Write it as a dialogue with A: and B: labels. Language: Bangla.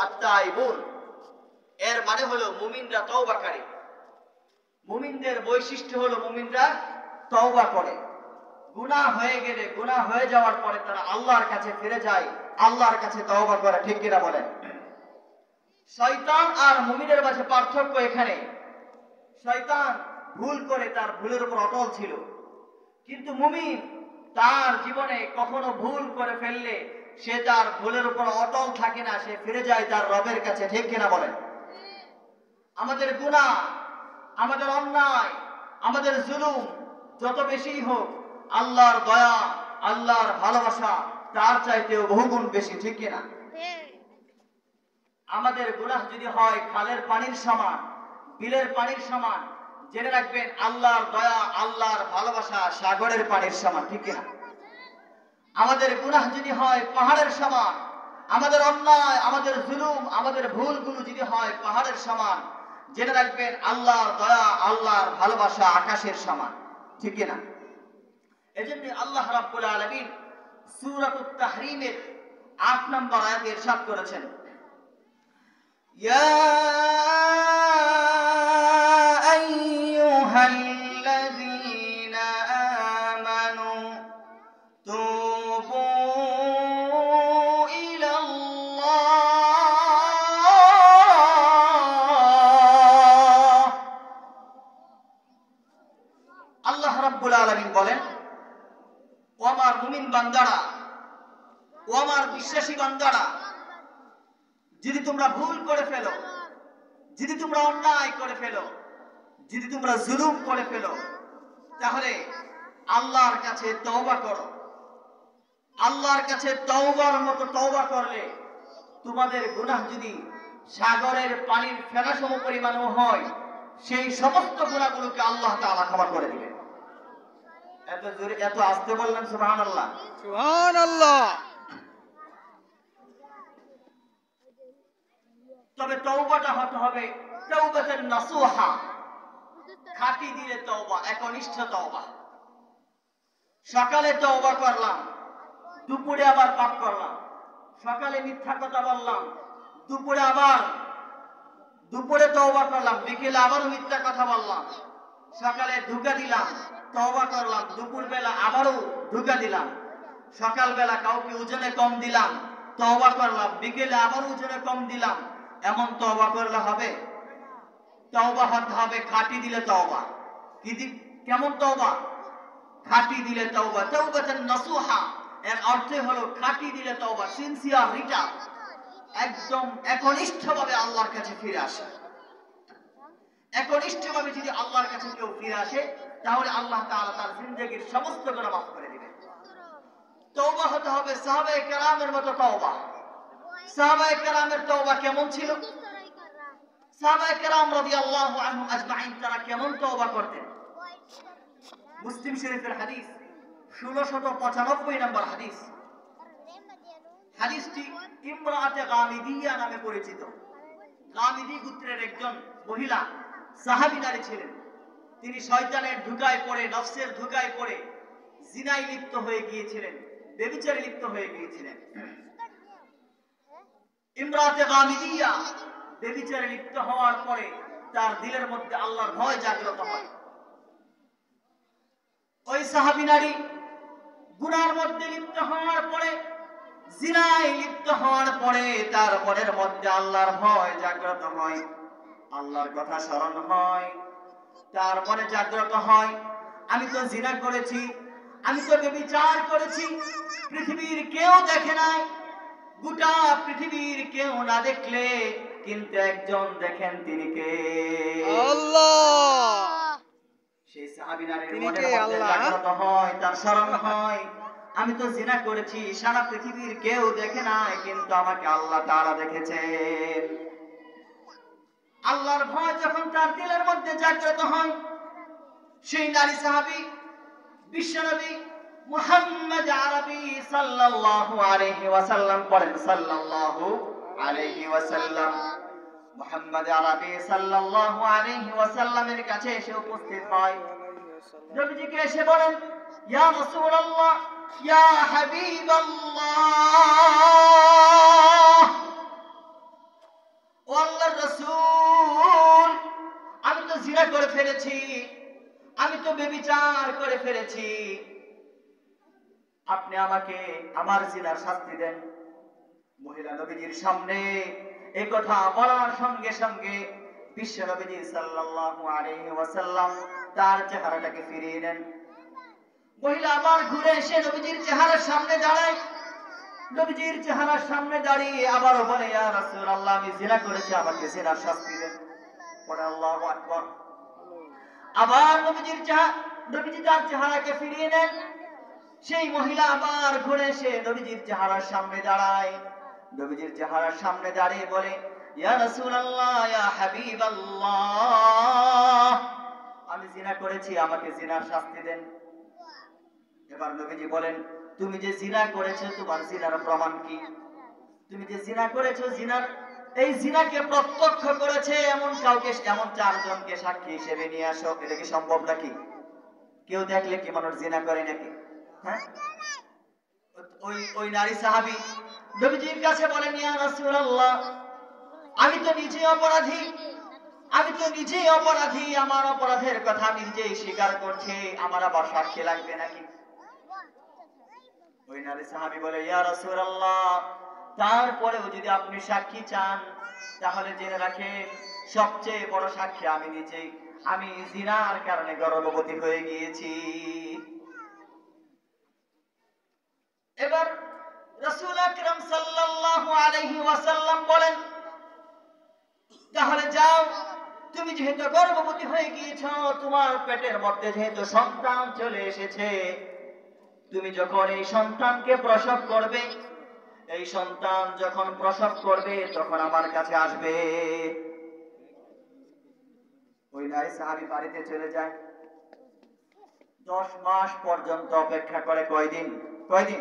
A: আত-তাইবুন। এর মানে হলো মুমিনরা তওবাকারী। মুমিনদের বৈশিষ্ট্য হলো মুমিনরা তওবা করে। গুনাহ হয়ে গেলে, গুনাহ হয়ে যাওয়ার পরে তারা আল্লাহর কাছে ফিরে যায়, আল্লাহর কাছে তওবা করে। ঠিক কিনা বলেন? শয়তান আর মুমিনের মাঝে পার্থক্য এখানে। শয়তান ভুল করে তার ভুলের উপর অটল ছিল, কিন্তু মুমিন তার জীবনে কখনো ভুল করে ফেললে সে তার ভুলের উপর অটল থাকে না, সে ফিরে যায় তার রবের কাছে। ঠিক কিনা বলেন? আমাদের গুনাহ, আমাদের অন্যায়, আমাদের জুলুম যত বেশি হোক, আল্লাহর দয়া, আল্লাহর ভালোবাসা তার চাইতেও বহুগুণ বেশি। ঠিক কিনা? আমাদের গুনাহ যদি হয় খালের পানির সমান, বিলের পানির সমান, জেনে রাখবেন আল্লাহর দয়া, আল্লাহর ভালোবাসা সাগরের পানির সমান। ঠিক কিনা? আমাদের গুনাহ যদি হয় পাহাড়ের সমান, আমাদের অন্যায়, আমাদের জুলুম, আমাদের ভুলগুলো যদি হয় পাহাড়ের সমান, জেনে রাখবেন আল্লাহর দয়া, আল্লাহর ভালোবাসা আকাশের সমান। ঠিক কিনা? এজন্য আল্লাহ রাব্বুল আলামিন সূরাতুত তাহরীমের ৮ নম্বর আয়াতে ইরশাদ করেছেন, ইয়া আইয়ুহাল্লাযীনা আমানু তুবু ইলাল্লাহ। আল্লাহ রাব্বুল আলামিন বলেন, ও আমার মুমিন বান্দারা, ও আমার বিশ্বাসী বান্দারা, যদি তোমরা ভুল করে ফেলো, যদি তোমরা অন্যায় করে ফেলো, যদি তোমরা জুলুম করে ফেলো, তাহলে আল্লাহর কাছে তওবা করো। আল্লাহর কাছে তওবার মতো তওবা করলে তোমাদের গুনাহ যদি সাগরের পানির ফেনা সম পরিমাণও হয়, সেই সমস্ত গুনাহগুলোকে আল্লাহ তাআলা ক্ষমা করে দিবেন। এত জোরে, এত আস্তে বললেন সুবহানাল্লাহ,
B: সুবহানাল্লাহ।
A: তবে তওবাটা হতে হবে তাওবাতুন নাসুহা, খাঁটি দিলে তওবা, একনিষ্ঠ তওবা। সকালে তওবা করলাম, দুপুরে আবার পাপ করলাম। সকালে মিথ্যা কথা বললাম, দুপুরে তওবা করলাম, বিকেলে আবারও মিথ্যা কথা বললাম। সকালে ধোঁকা দিলাম, তওবা করলাম, দুপুর বেলা আবারও ধোঁকা দিলাম। সকালবেলা কাউকে ওজনে কম দিলাম, তওবা করলাম, বিকেলে আবারও ওজনে কম দিলাম। এমন তওবা করলে হবে? তওবা হতে হবে খাঁটি দিলে তওবা। কেমন তওবা? খাঁটি দিলে তওবা, তাওবাতুন নাসুহা। এর অর্থ হলো খাঁটি দিলে তওবা, সিনসিয়ার রিটার্ন, একদম একনিষ্ঠভাবে আল্লাহর কাছে ফিরে আসে। একনিষ্ঠভাবে যদি আল্লাহর কাছে কেউ ফিরে আসে, তাহলে আল্লাহ তাআলা তার জিন্দেগীর সমস্ত গুনাহ মাফ করে দিবেন। তওবা হতে হবে সাহাবায়ে কেরামের মতো তওবা। সাহাবায়ে কেরামের তওবা কেমন ছিল? সাহাবায়ে কেরাম রাদিয়াল্লাহু আনহুম আজমাইন তারা কেমন তওবা করতেন? মুসলিম শরীফের হাদিস 1695 নম্বর হাদিস। হাদিসটি ইমরাতে গামিদিয়া নামে পরিচিত। গামিদি গোত্রের একজন মহিলা সাহাবী নারী ছিলেন। তিনি শয়তানের ধোঁকায় পড়ে, নফসের ধোঁকায় পড়ে জিনায় লিপ্ত হয়ে গিয়েছিলেন, ব্যভিচারে লিপ্ত হয়ে গিয়েছিলেন। ইমরাতে গামিদিয়া ব্যভিচারে লিপ্ত হওয়ার পরে তার দিলের মধ্যে আল্লাহর ভয় জাগ্রত হয়। ওই সাহাবী নারী গুনার মধ্যে লিপ্ত হওয়ার পরে, জিনায় লিপ্ত হওয়ার পরে তার মনের মধ্যে আল্লাহর ভয় জাগ্রত হয়, আল্লাহর কথা স্মরণ হয়, তার মনে জাগ্রত হয়, আমি তো জিনা করেছি, আমি তো ব্যভিচার করেছি, পৃথিবীর কেউ দেখে নাই, গোটা পৃথিবীর কেউ না দেখলে কিন্তু একজন দেখেন, তিনি কে?
B: আল্লাহ।
A: সেই সাহাবী নারীর মনের মধ্যে জাগ্রত হয়, তার স্মরণ হয়, আমি তো জিনা করেছি, সারা পৃথিবীর কেউ দেখে নাই, কিন্তু আমাকে আল্লাহ তাআলা দেখেছেন। আল্লাহর ভয় যখন তার দিলের মধ্যে জাগ্রত হয়, সেই নারী সাহাবী বিশ্বনবী মুহাম্মদ আরবি সাল্লাল্লাহু আলাইহি ওয়াসাল্লাম পড়েন, সাল্লাল্লাহু আলাইহি ওয়াসাল্লাম। মুহাম্মদ আরবি সাল্লাল্লাহু আলাইহি ওয়াসাল্লামের কাছে এসে উপস্থিত হয়। নবীজিকে এসে বলেন, ইয়া রাসূলুল্লাহ, ইয়া হাবিবাল্লাহ, ফেলেছি, আমি তো ব্যভিচার করে ফেলেছি, আপনি আমাকে আমার জিনার শাস্তি দেন। মহিলা নবীজির সামনে এই কথা বলার সঙ্গে সঙ্গে বিশ্ব নবীজি সাল্লাল্লাহু আলাইহি ওয়াসাল্লাম তার চেহারাটাকে ফিরিয়ে নেন। মহিলা আবার ঘুরে এসে নবীজির চেহারার সামনে দাঁড়ায়। নবীজির চেহারার সামনে দাঁড়িয়ে আবারও বলে, ইয়া রাসূলুল্লাহ, আমি জিনা করেছি, আমাকে জিনার শাস্তি দেন। বলে আল্লাহু আকবার। আবার নবীজি তার চেহারাকে ফিরিয়ে নেন। সেই মহিলা আবার ঘুরে এসে নবীজির চেহারার সামনে দাঁড়ায়। নবীজির চেহারার সামনে দাঁড়িয়ে বলে, ইয়া রাসূলুল্লাহ, ইয়া হাবিবাল্লাহ, আমি জিনা করেছি, আমাকে জিনার শাস্তি দেন। এবার নবীজি বলেন, তুমি যে জিনা করেছো, তোমার জিনার প্রমাণ কি? তুমি যে জিনা করেছো, এই জিনাকে প্রত্যক্ষ করেছে এমন কাউকে, এমন 4 জনকে সাক্ষী হিসেবে নিয়ে আসো। এটা কি সম্ভব নাকি? কেউ দেখলে কি মানুষ জিনা করে নাকি? হ্যাঁ, ওই নারী সাহাবী নবীজির কাছে বলেন, ইয়া রাসূলুল্লাহ, আমি তো নিজেই অপরাধী, আমার অপরাধের কথা আমি নিজেই স্বীকার করছি, আমার আবার সাক্ষী লাগবে নাকি? ওই নারী সাহাবী বলে, ইয়া রাসূলুল্লাহ, তারপরেও যদি আপনি সাক্ষী চান তাহলে জেনে রাখেন, সবচেয়ে বড় সাক্ষী আমি নিজেই। আমি জিনার কারণে গর্ভবতী হয়ে গিয়েছি। এবার রাসূল আকরাম সাল্লাল্লাহু আলাইহি ওয়াসাল্লাম বলেন, তাহলে যাও, তুমি যেহেতু গর্ভবতী হয়ে গিয়েছো, তোমার পেটের মধ্যে যেহেতু সন্তান চলে এসেছে, তুমি যখন এই সন্তানকে প্রসব করবে, এই সন্তান যখন প্রসব করবে তখন আমার কাছে আসবে। ওই নারী সাহাবী বাড়িতে চলে যায়। 10 মাস পর্যন্ত অপেক্ষা করে। কয়দিন?